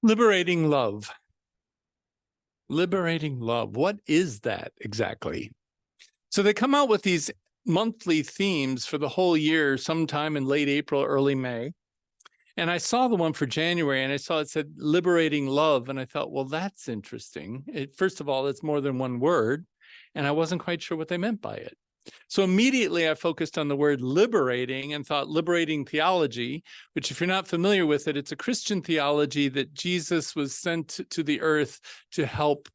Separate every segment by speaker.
Speaker 1: Liberating love. Liberating love. What is that exactly? So they come out with these monthly themes for the whole year, sometime in late April, early May. And I saw the one for January and I saw it said liberating love. And I thought, well, that's interesting. First of all, it's more than one word. And I wasn't quite sure what they meant by it. So immediately I focused on the word liberating and thought liberating theology, which if you're not familiar with it, it's a Christian theology that Jesus was sent to the earth to help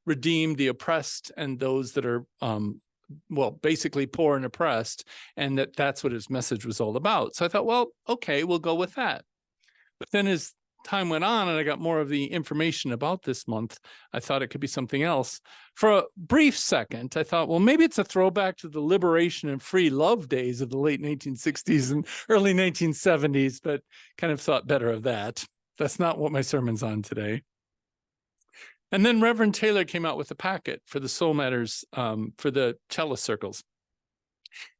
Speaker 1: redeem the oppressed and those that are, basically poor and oppressed, and that's what his message was all about. So I thought, well, okay, we'll go with that. But then as time went on and I got more of the information about this month, I thought it could be something else. For a brief second, I thought, well, maybe it's a throwback to the liberation and free love days of the late 1960s and early 1970s, but kind of thought better of that. That's not what my sermon's on today. And then Reverend Taylor came out with a packet for the Soul Matters, for the cellist circles.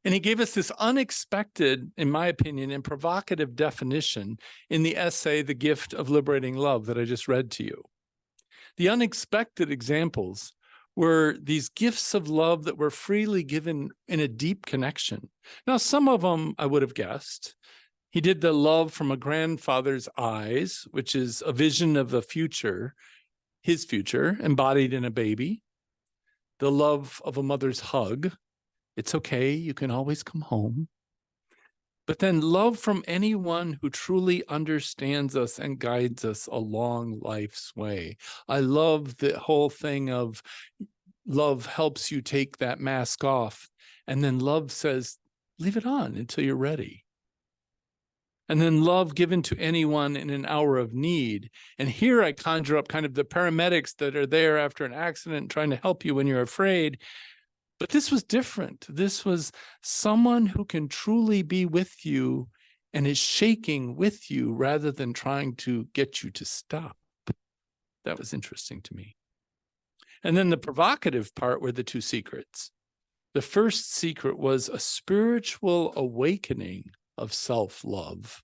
Speaker 1: And he gave us this unexpected, in my opinion, and provocative definition in the essay, The Gift of Liberating Love, that I just read to you. The unexpected examples were these gifts of love that were freely given in a deep connection. Now, some of them I would have guessed. He did the love from a grandfather's eyes, which is a vision of the future, his future, embodied in a baby. The love of a mother's hug. It's okay, you can always come home. But then love from anyone who truly understands us and guides us along life's way. I love the whole thing of love helps you take that mask off. And then love says, leave it on until you're ready. And then love given to anyone in an hour of need. And here I conjure up kind of the paramedics that are there after an accident trying to help you when you're afraid. But this was different. This was someone who can truly be with you and is shaking with you rather than trying to get you to stop. That was interesting to me. And then the provocative part were the two secrets. The first secret was a spiritual awakening of self-love.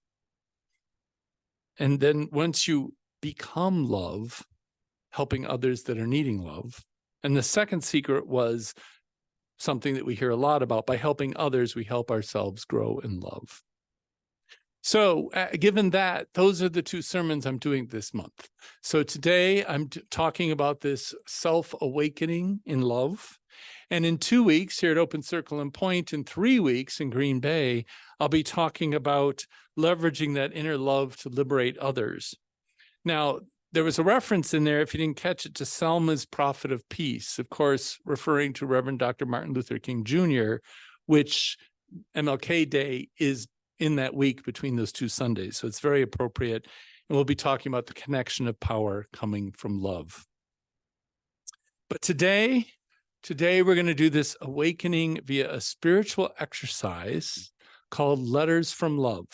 Speaker 1: And then once you become love, helping others that are needing love. And the second secret was something that we hear a lot about. By helping others, we help ourselves grow in love. So given that, those are the two sermons I'm doing this month. So today I'm talking about this self-awakening in love. And in 2 weeks here at Open Circle and Point, in 3 weeks in Green Bay, I'll be talking about leveraging that inner love to liberate others. Now, there was a reference in there, if you didn't catch it, to Selma's Prophet of Peace, of course, referring to Reverend Dr. Martin Luther King Jr., which MLK Day is in that week between those two Sundays. So it's very appropriate. And we'll be talking about the connection of power coming from love. But today we're going to do this awakening via a spiritual exercise called Letters from Love.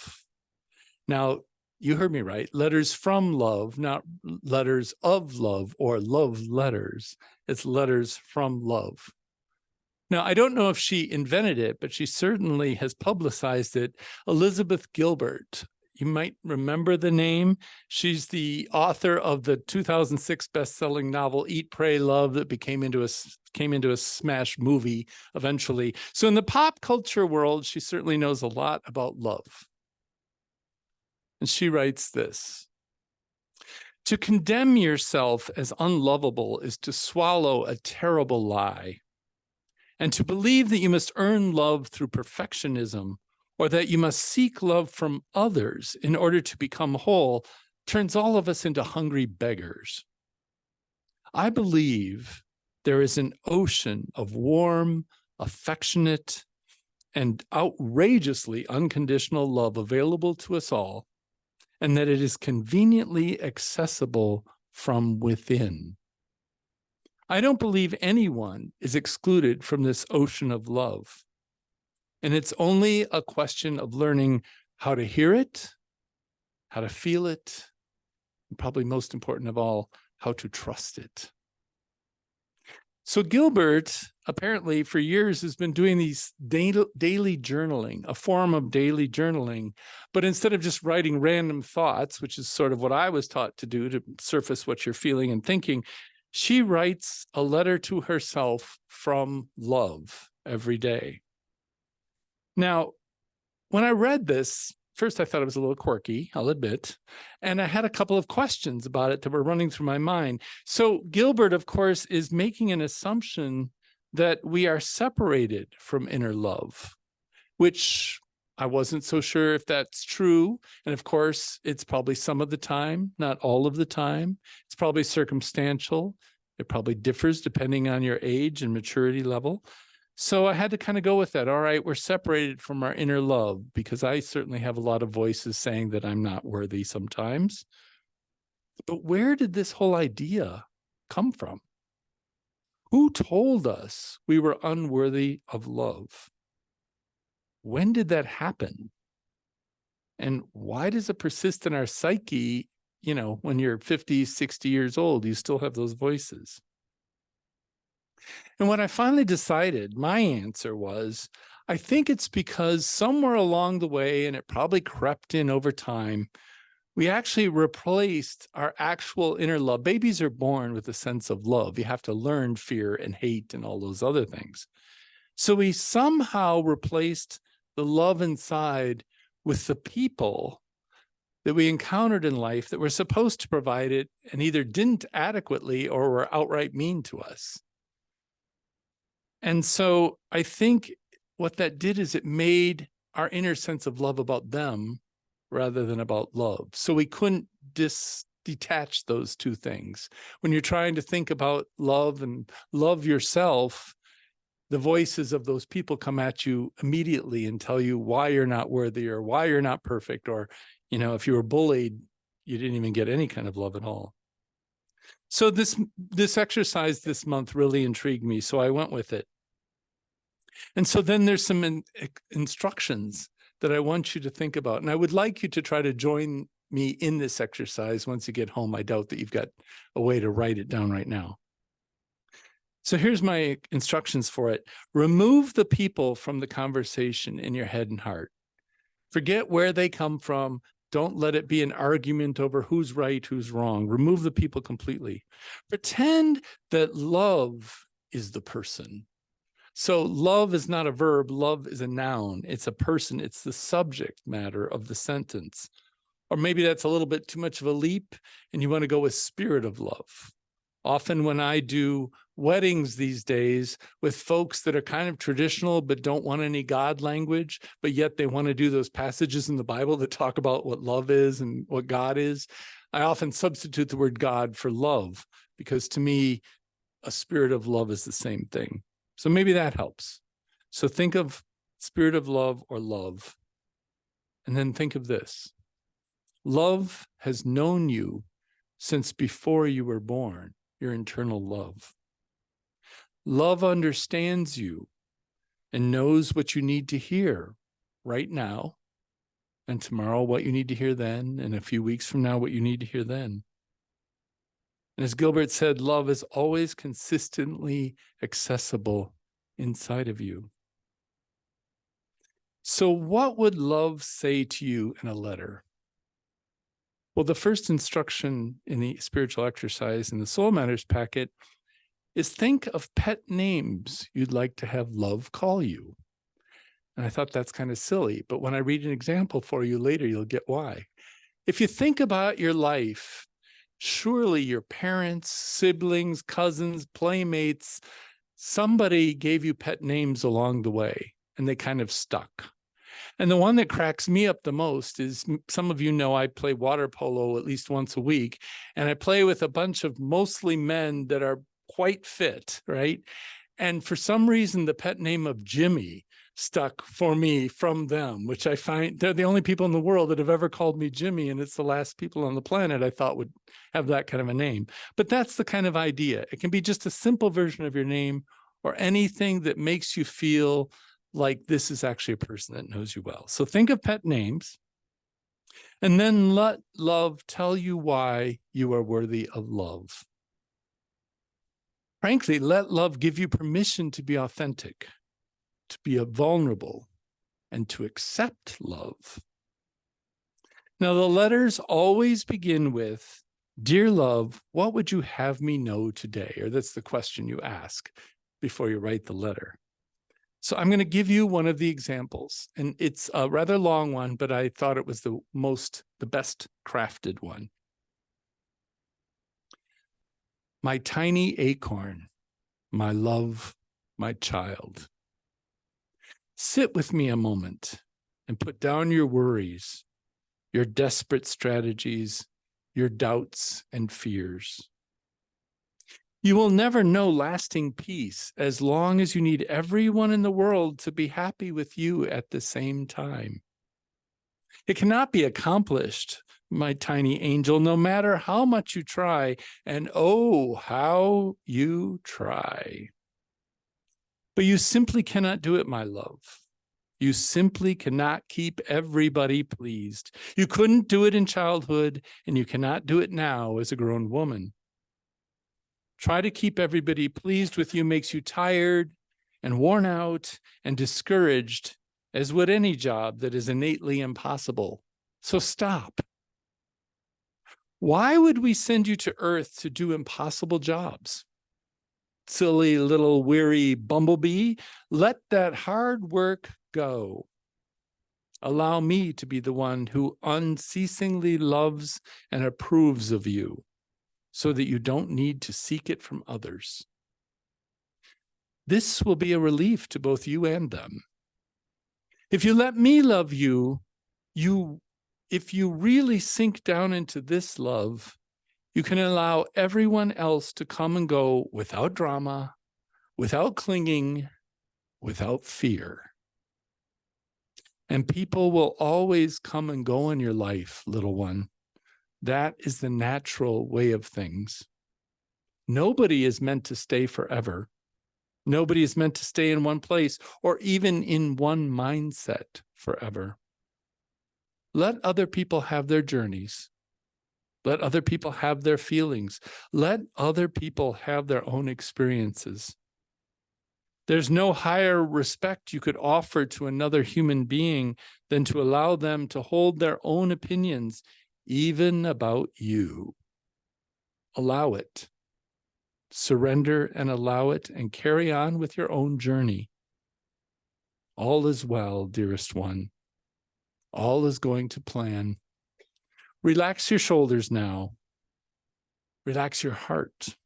Speaker 1: Now, you heard me right. Letters from love, not letters of love or love letters. It's letters from love. Now, I don't know if she invented it, but she certainly has publicized it. Elizabeth Gilbert, you might remember the name. She's the author of the 2006 best-selling novel, Eat, Pray, Love, that came into a smash movie eventually. So in the pop culture world, she certainly knows a lot about love. And she writes this: to condemn yourself as unlovable is to swallow a terrible lie. And to believe that you must earn love through perfectionism, or that you must seek love from others in order to become whole, turns all of us into hungry beggars. I believe there is an ocean of warm, affectionate, and outrageously unconditional love available to us all, and that it is conveniently accessible from within. I don't believe anyone is excluded from this ocean of love. And it's only a question of learning how to hear it, how to feel it, and probably most important of all, how to trust it. So Gilbert apparently for years has been doing these daily journaling, a form of daily journaling, but instead of just writing random thoughts, which is sort of what I was taught to do to surface what you're feeling and thinking, she writes a letter to herself from love every day. Now, when I read this, first I thought it was a little quirky, I'll admit, and I had a couple of questions about it that were running through my mind. So Gilbert, of course, is making an assumption that we are separated from inner love, which I wasn't so sure if that's true. And of course, it's probably some of the time, not all of the time. It's probably circumstantial. It probably differs depending on your age and maturity level. So I had to kind of go with that. All right, we're separated from our inner love, because I certainly have a lot of voices saying that I'm not worthy sometimes. But where did this whole idea come from? Who told us we were unworthy of love? When did that happen? And why does it persist in our psyche? You know, when you're 50, 60 years old, you still have those voices. And when I finally decided, my answer was, I think it's because somewhere along the way, and it probably crept in over time, we actually replaced our actual inner love. Babies are born with a sense of love. You have to learn fear and hate and all those other things. So we somehow replaced the love inside with the people that we encountered in life that were supposed to provide it and either didn't adequately or were outright mean to us. And so I think what that did is it made our inner sense of love about them rather than about love. So we couldn't detach those two things. When you're trying to think about love and love yourself, the voices of those people come at you immediately and tell you why you're not worthy or why you're not perfect. Or, you know, if you were bullied, you didn't even get any kind of love at all. So this exercise this month really intrigued me. So I went with it. And so then there's some instructions that I want you to think about. And I would like you to try to join me in this exercise once you get home. I doubt that you've got a way to write it down right now. So here's my instructions for it. Remove the people from the conversation in your head and heart. Forget where they come from. Don't let it be an argument over who's right, who's wrong. Remove the people completely. Pretend that love is the person. So love is not a verb. Love is a noun. It's a person. It's the subject matter of the sentence. Or maybe that's a little bit too much of a leap and you want to go with spirit of love. Often when I do weddings these days with folks that are kind of traditional but don't want any God language, but yet they want to do those passages in the Bible that talk about what love is and what God is, I often substitute the word God for love, because to me, a spirit of love is the same thing. So maybe that helps. So think of spirit of love or love, and then think of this. Love has known you since before you were born. Your internal love. Love understands you and knows what you need to hear right now, and tomorrow what you need to hear then, and a few weeks from now what you need to hear then. And as Gilbert said, love is always consistently accessible inside of you. So what would love say to you in a letter? Well, the first instruction in the spiritual exercise in the Soul Matters packet is think of pet names you'd like to have love call you. And I thought that's kind of silly, but when I read an example for you later, you'll get why. If you think about your life, surely your parents, siblings, cousins, playmates, somebody gave you pet names along the way, and they kind of stuck. And the one that cracks me up the most is, some of you know I play water polo at least once a week, and I play with a bunch of mostly men that are quite fit, right? And for some reason, the pet name of Jimmy stuck for me from them, which I find they're the only people in the world that have ever called me Jimmy, and it's the last people on the planet I thought would have that kind of a name. But that's the kind of idea. It can be just a simple version of your name, or anything that makes you feel like this is actually a person that knows you well. So think of pet names, and then let love tell you why you are worthy of love. Frankly, let love give you permission to be authentic, to be vulnerable, and to accept love. Now, the letters always begin with, "Dear love, what would you have me know today?" Or that's the question you ask before you write the letter. So I'm going to give you one of the examples, and it's a rather long one, but I thought it was the best crafted one. My tiny acorn, my love, my child. Sit with me a moment and put down your worries, your desperate strategies, your doubts and fears. You will never know lasting peace as long as you need everyone in the world to be happy with you at the same time. It cannot be accomplished, my tiny angel, no matter how much you try, and oh, how you try. But you simply cannot do it, my love. You simply cannot keep everybody pleased. You couldn't do it in childhood, and you cannot do it now as a grown woman. Try to keep everybody pleased with you makes you tired and worn out and discouraged, as would any job that is innately impossible. So stop. Why would we send you to Earth to do impossible jobs? Silly little weary bumblebee, let that hard work go. Allow me to be the one who unceasingly loves and approves of you, so that you don't need to seek it from others. This will be a relief to both you and them. If you let me love you, if you really sink down into this love, you can allow everyone else to come and go without drama, without clinging, without fear. And people will always come and go in your life, little one. That is the natural way of things. Nobody is meant to stay forever. Nobody is meant to stay in one place or even in one mindset forever. Let other people have their journeys. Let other people have their feelings. Let other people have their own experiences. There's no higher respect you could offer to another human being than to allow them to hold their own opinions, even about you. Allow it. Surrender and allow it, and carry on with your own journey. All is well, dearest one. All is going to plan. Relax your shoulders now. Relax your heart.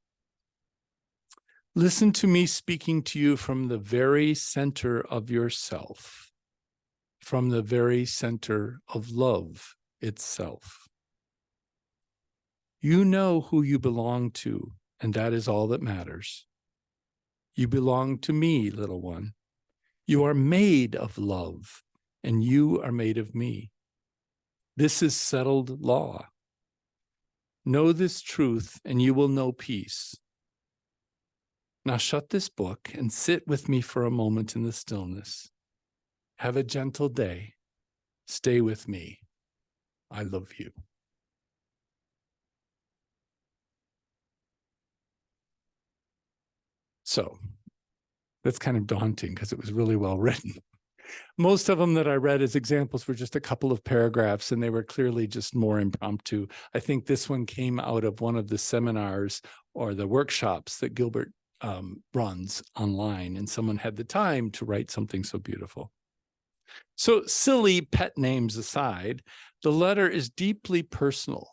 Speaker 1: Listen to me speaking to you from the very center of yourself, from the very center of love itself. You know who you belong to, and that is all that matters. You belong to me, little one. You are made of love, and you are made of me. This is settled law. Know this truth, and you will know peace. Now shut this book and sit with me for a moment in the stillness. Have a gentle day. Stay with me. I love you. So that's kind of daunting because it was really well written. Most of them that I read as examples were just a couple of paragraphs, and they were clearly just more impromptu. I think this one came out of one of the seminars or the workshops that Gilbert runs online, and someone had the time to write something so beautiful. So silly pet names aside, the letter is deeply personal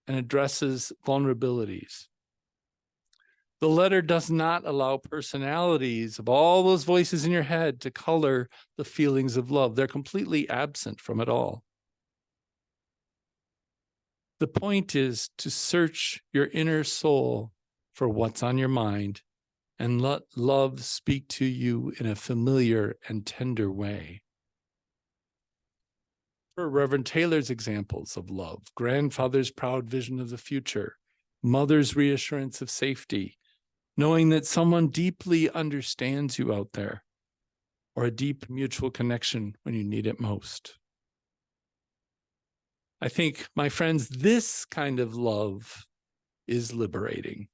Speaker 1: and addresses vulnerabilities. The letter does not allow personalities of all those voices in your head to color the feelings of love. They're completely absent from it all. The point is to search your inner soul for what's on your mind and let love speak to you in a familiar and tender way. For Reverend Taylor's examples of love, grandfather's proud vision of the future, mother's reassurance of safety, knowing that someone deeply understands you out there, or a deep mutual connection when you need it most. I think, my friends, this kind of love is liberating.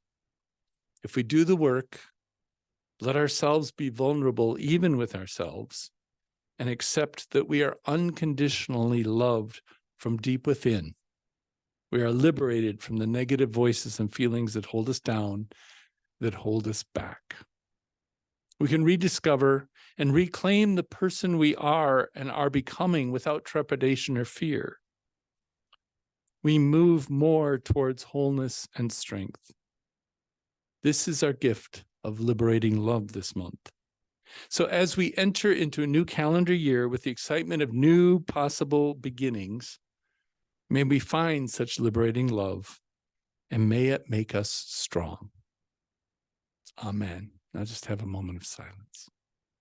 Speaker 1: If we do the work, let ourselves be vulnerable even with ourselves, and accept that we are unconditionally loved from deep within. We are liberated from the negative voices and feelings that hold us down, that hold us back. We can rediscover and reclaim the person we are and are becoming without trepidation or fear. We move more towards wholeness and strength. This is our gift of liberating love this month. So as we enter into a new calendar year with the excitement of new possible beginnings, may we find such liberating love, and may it make us strong. Amen. Now just have a moment of silence.